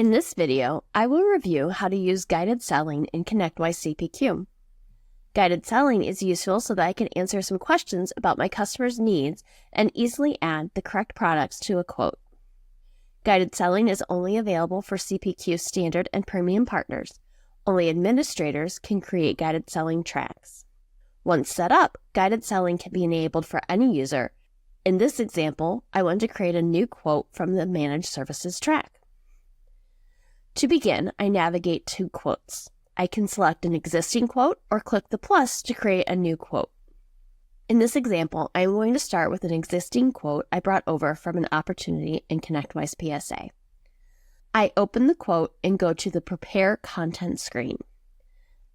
In this video, I will review how to use guided selling in ConnectWise CPQ. Guided selling is useful so that I can answer some questions about my customers' needs and easily add the correct products to a quote. Guided selling is only available for CPQ standard and premium partners. Only administrators can create guided selling tracks. Once set up, guided selling can be enabled for any user. In this example, I want to create a new quote from the Managed Services track. To begin, I navigate to Quotes. I can select an existing quote or click the plus to create a new quote. In this example, I am going to start with an existing quote I brought over from an opportunity in ConnectWise PSA. I open the quote and go to the Prepare Content screen.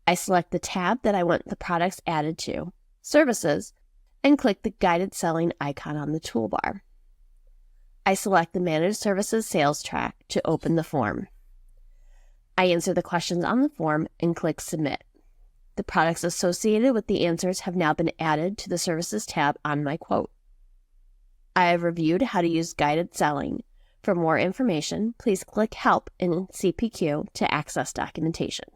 I select the tab that I want the products added to, Services, and click the Guided Selling icon on the toolbar. I select the Managed Services sales track to open the form. I answer the questions on the form and click Submit. The products associated with the answers have now been added to the Services tab on my quote. I have reviewed how to use guided selling. For more information, please click Help in CPQ to access documentation.